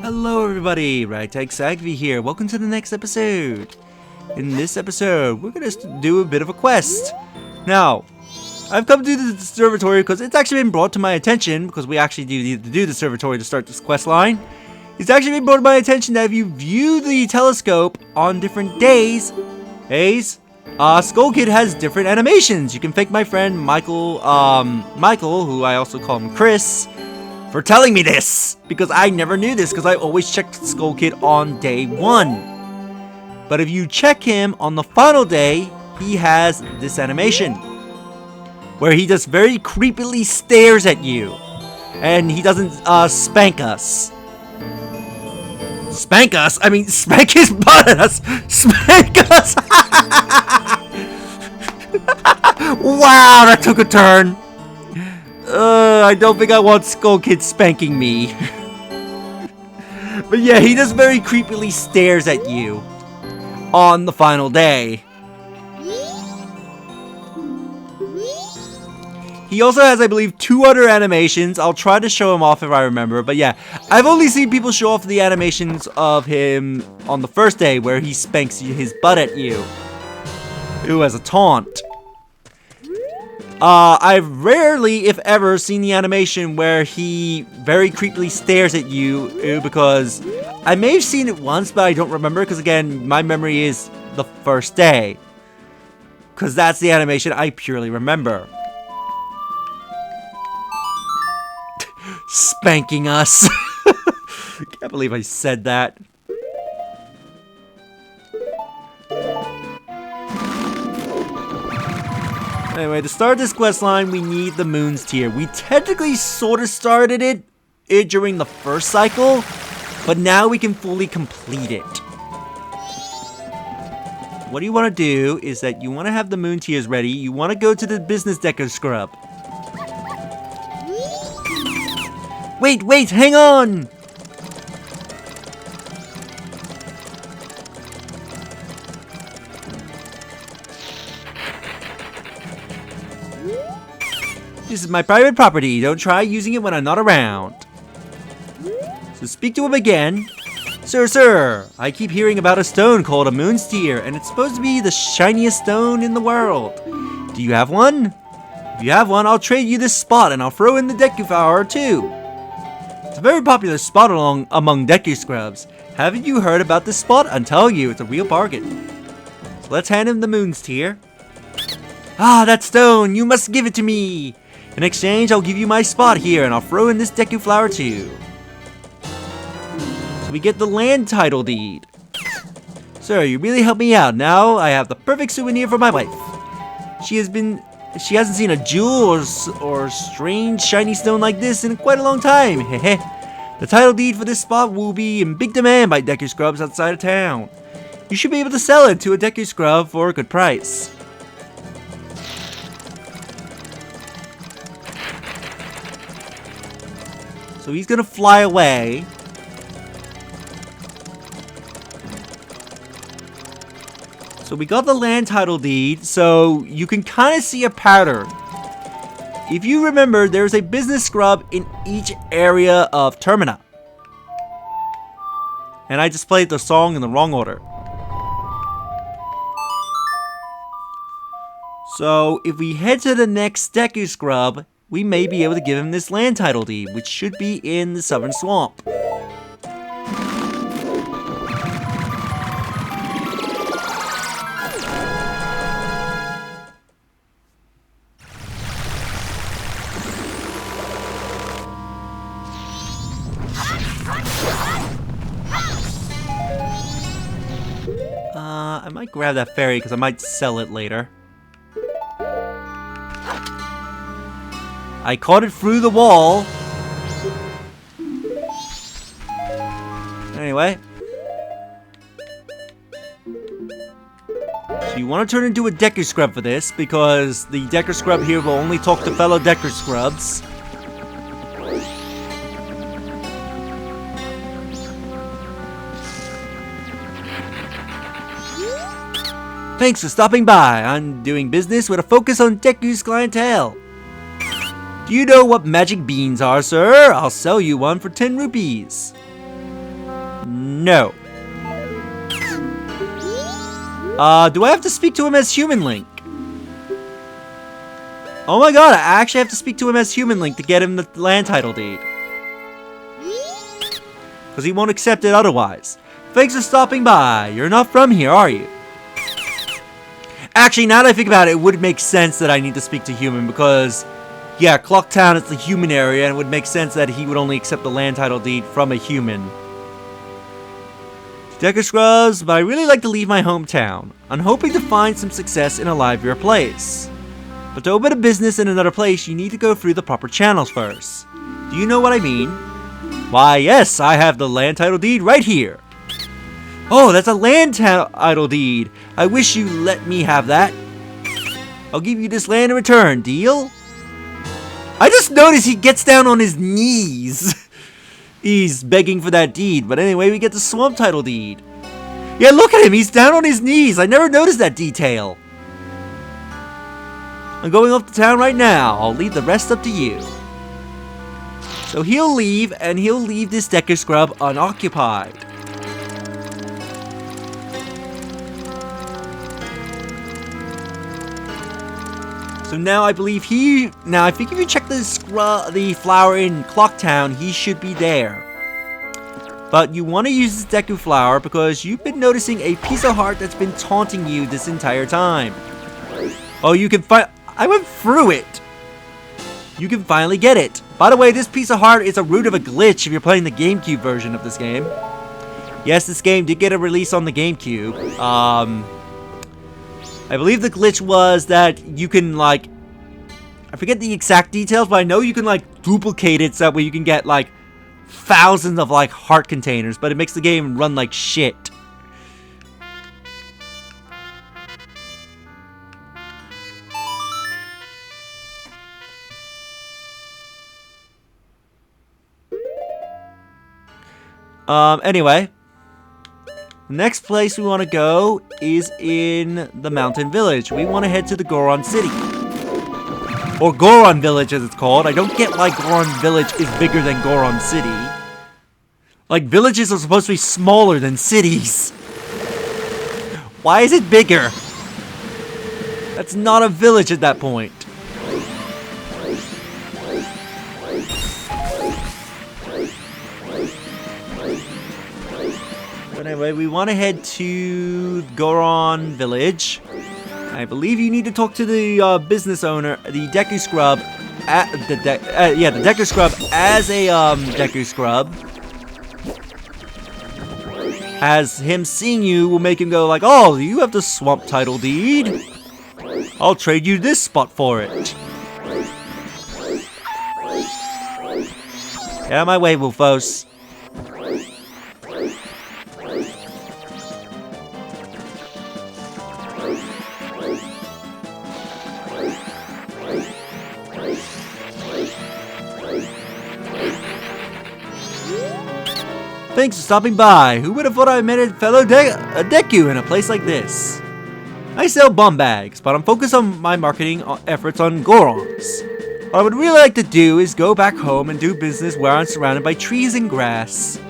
Hello everybody, Sagvi here. Welcome to the next episode. In this episode, we're gonna do a bit of a quest. Now, I've come to the observatory because it's actually been brought to my attention, because we actually do need to do the observatory to start this quest line. It's actually been brought to my attention that if you view the telescope on different days, Skull Kid has different animations. You can thank my friend Michael, who I also call him Chris, for telling me this, because I never knew this, because I always checked Skull Kid on day 1. But if you check him on the final day, he has this animation, where he just very creepily stares at you, and he doesn't spank us. Spank us? I mean, spank his butt at us! Spank us! Wow, that took a turn! I don't think I want Skull Kid spanking me. But yeah, he just very creepily stares at you on the final day. He also has, I believe, 2 other animations. I'll try to show him off if I remember. But yeah, I've only seen people show off the animations of him on the first day, where he spanks his butt at you. Ooh, as a taunt. I've rarely, if ever, seen the animation where he very creepily stares at you, because I may have seen it once, but I don't remember, because again, my memory is the first day. Because that's the animation I purely remember. Spanking us. Can't believe I said that. Anyway, to start this quest line, we need the Moon's Tier. We technically sort of started it during the first cycle, but now we can fully complete it. What you want to do is that you want to have the Moon Tiers ready. You want to go to the business decker scrub. Wait, hang on! This is my private property. Don't try using it when I'm not around. So speak to him again. Sir, I keep hearing about a stone called a Moon's Tier, and it's supposed to be the shiniest stone in the world. Do you have one? If you have one, I'll trade you this spot, and I'll throw in the Deku Flower too. It's a very popular spot among Deku Scrubs. Haven't you heard about this spot? I'm telling you, it's a real bargain. So let's hand him the Moon's Tier. Ah, that stone! You must give it to me! In exchange, I'll give you my spot here, and I'll throw in this Deku Flower too. So we get the land title deed. Sir, you really helped me out. Now I have the perfect souvenir for my wife. She hasn't seen a jewel or strange shiny stone like this in quite a long time. Hehe. The title deed for this spot will be in big demand by Deku Scrubs outside of town. You should be able to sell it to a Deku Scrub for a good price. So he's gonna fly away. So we got the land title deed, so you can kind of see a pattern. If you remember, there's a business scrub in each area of Termina. And I just played the song in the wrong order. So if we head to the next Deku Scrub, we may be able to give him this land title deed, which should be in the Southern Swamp. I might grab that fairy because I might sell it later. I caught it through the wall. Anyway. So you want to turn into a Deku Scrub for this, because the Deku Scrub here will only talk to fellow Deku Scrubs. Thanks for stopping by. I'm doing business with a focus on Deku's clientele. Do you know what magic beans are, sir? I'll sell you one for 10 rupees. No. Do I have to speak to him as Human Link? Oh my god, I actually have to speak to him as Human Link to get him the land title deed. Because he won't accept it otherwise. Thanks for stopping by. You're not from here, are you? Actually, now that I think about it, it would make sense that I need to speak to Human because, yeah, Clock Town is the human area, and it would make sense that he would only accept the land title deed from a human. Decker Scrubs, but I really like to leave my hometown. I'm hoping to find some success in a livelier place. But to open a business in another place, you need to go through the proper channels first. Do you know what I mean? Why, yes, I have the land title deed right here. Oh, that's a land title deed. I wish you let me have that. I'll give you this land in return. Deal? I just noticed he gets down on his knees. He's begging for that deed. But anyway, we get the swamp title deed. Yeah, look at him. He's down on his knees. I never noticed that detail. I'm going off to town right now. I'll leave the rest up to you. So he'll leave, and he'll leave this Decker Scrub unoccupied. So now I believe I think if you check the flower in Clocktown, he should be there. But you want to use this Deku flower because you've been noticing a piece of heart that's been taunting you this entire time. Oh, you can find... I went through it! You can finally get it. By the way, this piece of heart is a root of a glitch if you're playing the GameCube version of this game. Yes, this game did get a release on the GameCube. I believe the glitch was that you can, like... I forget the exact details, but I know you can, like, duplicate it so that way you can get, like, thousands of, like, heart containers. But it makes the game run like shit. Anyway. The next place we want to go is in the mountain village. We want to head to the Goron City. Or Goron Village as it's called. I don't get why Goron Village is bigger than Goron City. Like, villages are supposed to be smaller than cities. Why is it bigger? That's not a village at that point. But anyway, we want to head to Goron Village. I believe you need to talk to the business owner, the Deku Scrub, the Deku Scrub as a Deku Scrub. As him seeing you will make him go like, "Oh, you have the swamp title deed. I'll trade you this spot for it." Get out of my way, Wolfos. Thanks for stopping by. Who would have thought I met a fellow Deku in a place like this? I sell bum bags, but I'm focused on my marketing efforts on Gorons. What I would really like to do is go back home and do business where I'm surrounded by trees and grass.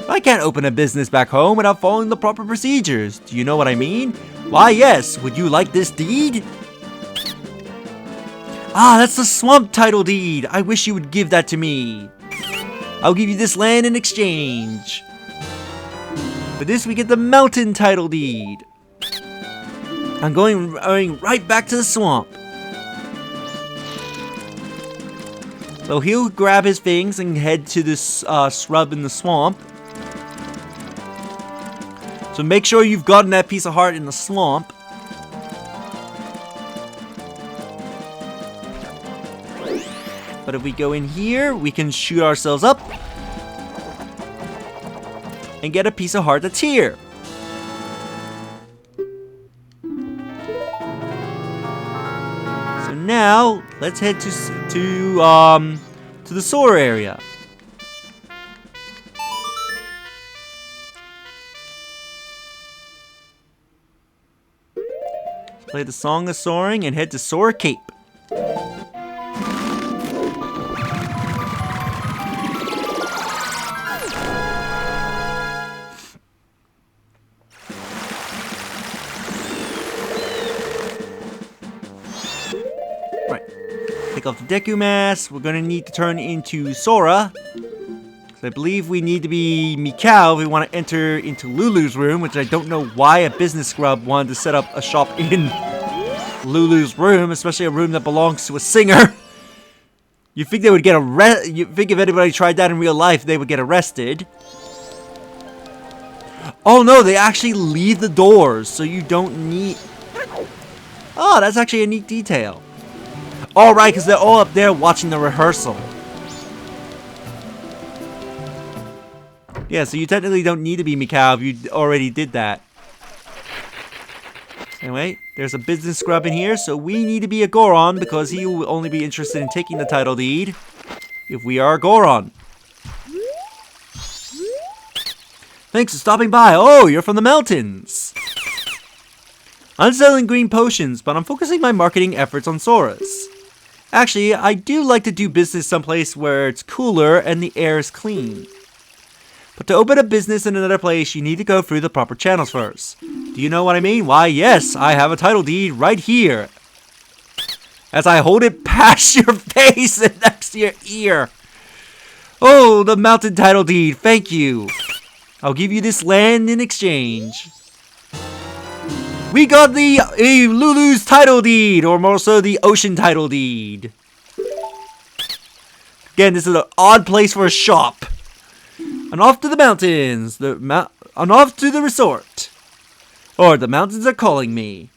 I can't open a business back home without following the proper procedures. Do you know what I mean? Why, yes. Would you like this deed? Ah, that's the swamp title deed. I wish you would give that to me. I'll give you this land in exchange. For this, we get the mountain title deed. I'm going right back to the swamp. So he'll grab his things and head to this shrub in the swamp. So make sure you've gotten that piece of heart in the swamp. But if we go in here, we can shoot ourselves up and get a piece of heart that's here. So now let's head to the sewer area. Play the Song of Soaring and head to Sora Cape. take off the Deku mask. We're gonna need to turn into Sora. I believe we need to be Mikau if we want to enter into Lulu's room, which I don't know why a business scrub wanted to set up a shop in Lulu's room, especially a room that belongs to a singer. You think they would get arrested? You think if anybody tried that in real life, they would get arrested? Oh no, they actually leave the doors, so you don't need... Oh, that's actually a neat detail. All right, because they're all up there watching the rehearsal. Yeah, so you technically don't need to be Mikau if you already did that. Anyway, there's a business scrub in here, so we need to be a Goron because he will only be interested in taking the title deed if we are a Goron. Thanks for stopping by. Oh, you're from the mountains. I'm selling green potions, but I'm focusing my marketing efforts on Sora's. Actually, I do like to do business someplace where it's cooler and the air is clean. But to open a business in another place, you need to go through the proper channels first. Do you know what I mean? Why, yes, I have a title deed right here. As I hold it past your face and next to your ear. Oh, the mountain title deed, thank you. I'll give you this land in exchange. We got the Lulu's title deed, or more so the ocean title deed. Again, this is an odd place for a shop. And off to the mountains, and off to the resort. Or the mountains are calling me.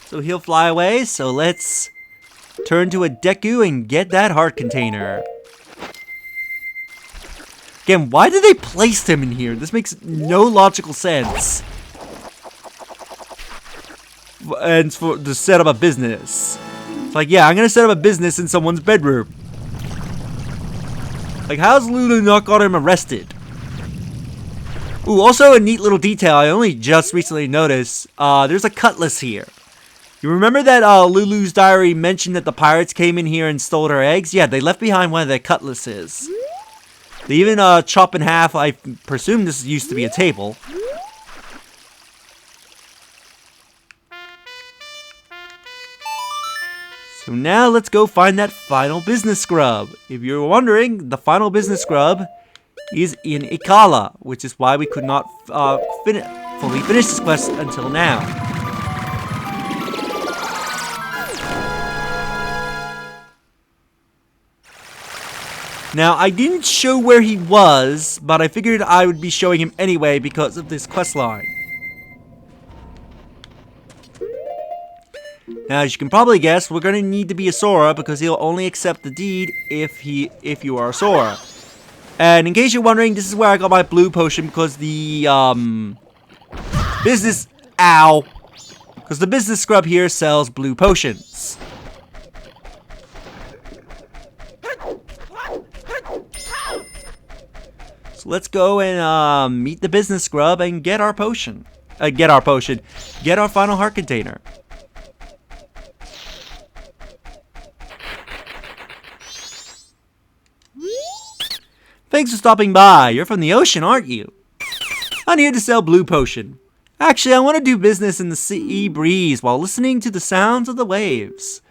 So he'll fly away, so let's turn to a Deku and get that heart container. Again, why did they place him in here? This makes no logical sense. And it's to set up a business. It's like, yeah, I'm gonna set up a business in someone's bedroom. Like, how's Lulu not got him arrested? Ooh, also a neat little detail I only just recently noticed. There's a cutlass here. You remember that Lulu's diary mentioned that the pirates came in here and stole her eggs? Yeah, they left behind one of their cutlasses. They even chop in half. I presume this used to be a table. So now let's go find that final business scrub. If you're wondering, the final business scrub is in Ikala, which is why we could not fully finish this quest until now. Now, I didn't show where he was, but I figured I would be showing him anyway because of this quest line. Now, as you can probably guess, we're going to need to be a Sora because he'll only accept the deed if you are a Sora. And in case you're wondering, this is where I got my blue potion because the business scrub here sells blue potions. So let's go and meet the business scrub and get our potion. Get our final heart container. Thanks for stopping by. You're from the ocean, aren't you? I'm here to sell blue potion. Actually, I want to do business in the sea breeze while listening to the sounds of the waves.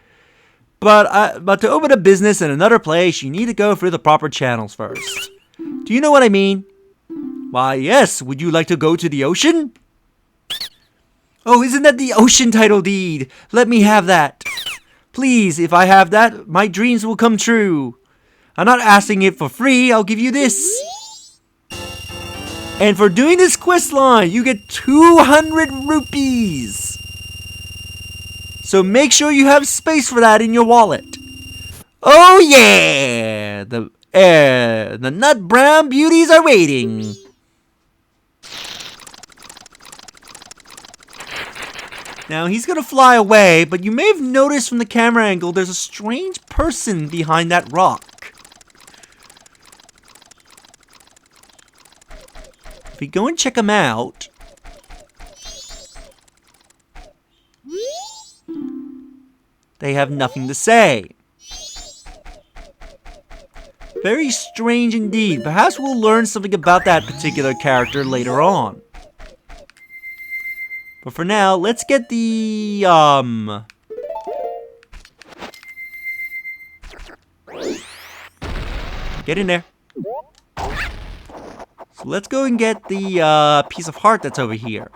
But to open a business in another place, you need to go through the proper channels first. Do you know what I mean? Why, yes. Would you like to go to the ocean? Oh, isn't that the ocean title deed? Let me have that. Please, if I have that, my dreams will come true. I'm not asking it for free. I'll give you this. And for doing this quest line, you get 200 rupees. So make sure you have space for that in your wallet. Oh yeah! The nut brown beauties are waiting. Now he's gonna fly away, but you may have noticed from the camera angle there's a strange person behind that rock. If we go and check him out, They have nothing to say. Very strange indeed. Perhaps we'll learn something about that particular character later on. But for now, let's get the, Get in there. So let's go and get the, piece of heart that's over here.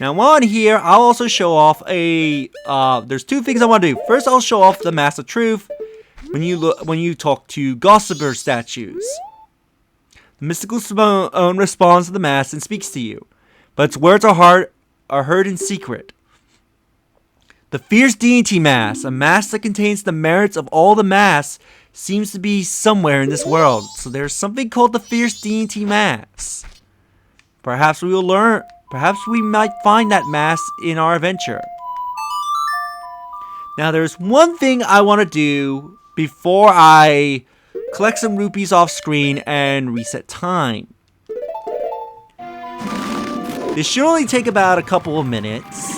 Now on here, I'll also show off a, there's two things I want to do. First, I'll show off the Mass of Truth when you talk to Gossiper statues. The mystical stone responds to the Mass and speaks to you, but its words are heard in secret. The Fierce Deity Mass, a mass that contains the merits of all the Mass, seems to be somewhere in this world. So there's something called the Fierce Deity Mass. Perhaps we will learn. Perhaps we might find that mass in our adventure. Now there's one thing I want to do before I collect some rupees off screen and reset time. This should only take about a couple of minutes.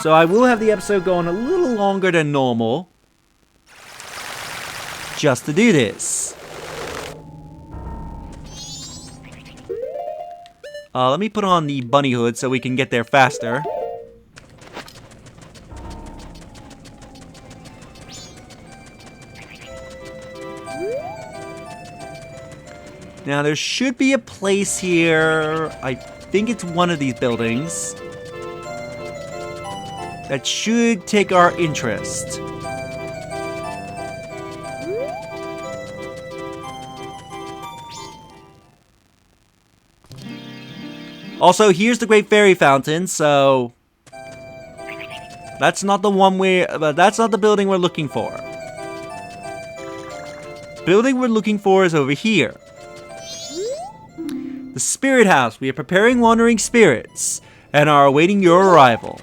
So I will have the episode going a little longer than normal. Just to do this. Let me put on the bunny hood so we can get there faster. Now there should be a place here, I think it's one of these buildings, that should take our interest. Also, here's the Great Fairy Fountain, so that's not the that's not the building we're looking for. The building we're looking for is over here. The Spirit House. We are preparing wandering spirits and are awaiting your arrival.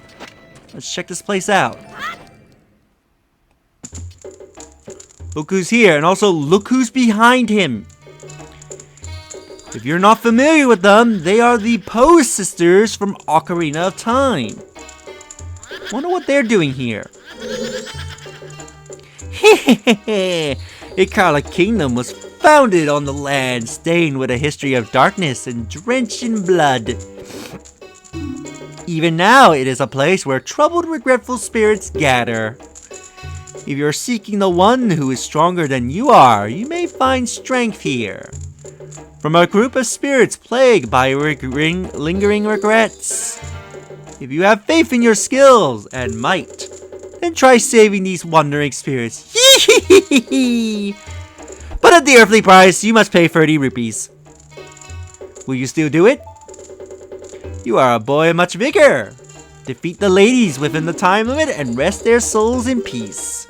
Let's check this place out. Look who's here, and also look who's behind him. If you're not familiar with them, they are the Pose Sisters from Ocarina of Time. Wonder what they're doing here. Hehehe! Ikala Kingdom was founded on the land stained with a history of darkness and drenched in blood. Even now, it is a place where troubled, regretful spirits gather. If you're seeking the one who is stronger than you are, you may find strength here. From a group of spirits plagued by lingering regrets. If you have faith in your skills and might, then try saving these wandering spirits. But at the earthly price, you must pay 30 rupees. Will you still do it? You are a boy much bigger. Defeat the ladies within the time limit and rest their souls in peace.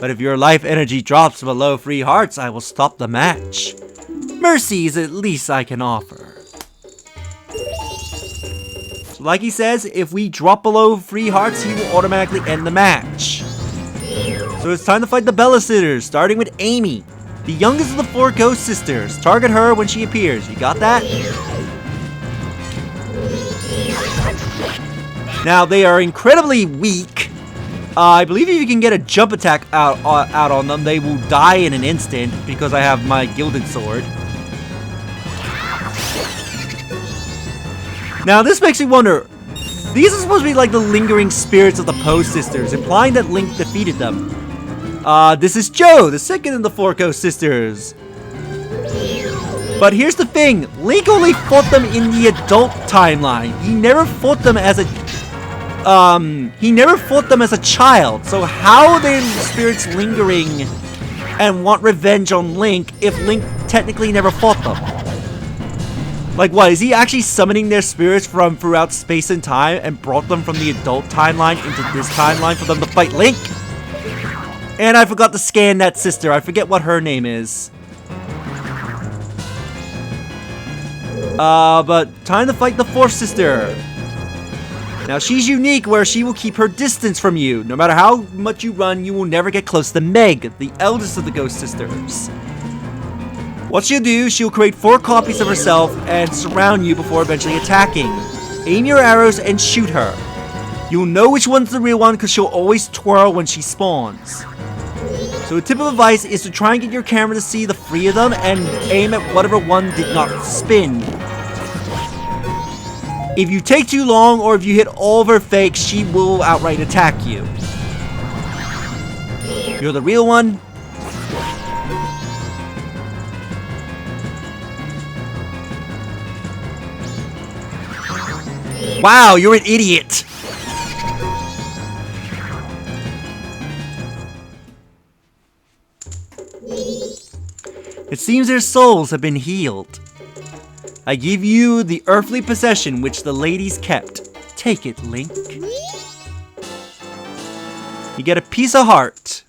But if your life energy drops below 3 hearts, I will stop the match. Mercy is at least I can offer. So like he says, if we drop below 3 hearts, he will automatically end the match. So it's time to fight the Bella Sitters, starting with Amy, the youngest of the 4 ghost sisters. Target her when she appears. You got that? Now, they are incredibly weak. I believe if you can get a jump attack out on them, they will die in an instant because I have my gilded sword. Now, this makes me wonder, these are supposed to be like the lingering spirits of the Pose Sisters, implying that Link defeated them. This is Joe, the second of the 4 ghost sisters. But here's the thing, Link only fought them in the adult timeline. He never fought them as a child. So how are their spirits lingering and want revenge on Link if Link technically never fought them? Like what, is he actually summoning their spirits from throughout space and time and brought them from the adult timeline into this timeline for them to fight Link? And I forgot to scan that sister. I forget what her name is. But time to fight the 4th sister. Now she's unique where she will keep her distance from you. No matter how much you run, you will never get close to Meg, the eldest of the ghost sisters. What she'll do, she'll create 4 copies of herself and surround you before eventually attacking. Aim your arrows and shoot her. You'll know which one's the real one because she'll always twirl when she spawns. So a tip of advice is to try and get your camera to see the 3 of them and aim at whatever one did not spin. If you take too long or if you hit all of her fakes, she will outright attack you. You're the real one. Wow, you're an idiot! It seems their souls have been healed. I give you the earthly possession which the ladies kept. Take it, Link. You get a piece of heart.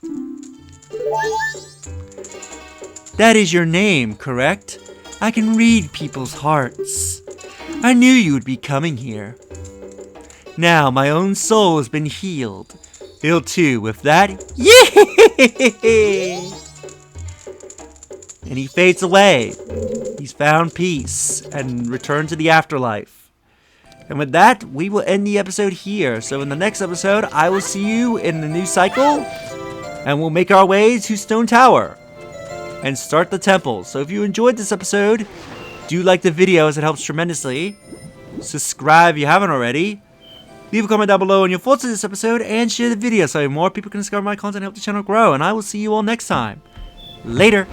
That is your name, correct? I can read people's hearts. I knew you would be coming here. Now my own soul has been healed. Ill too, with that, yay! And he fades away. He's found peace and returned to the afterlife. And with that, we will end the episode here. So in the next episode, I will see you in the new cycle. And we'll make our way to Stone Tower. And start the temple. So if you enjoyed this episode, do like the video as it helps tremendously. Subscribe if you haven't already. Leave a comment down below on your thoughts on this episode. And share the video so more people can discover my content and help the channel grow. And I will see you all next time. Later.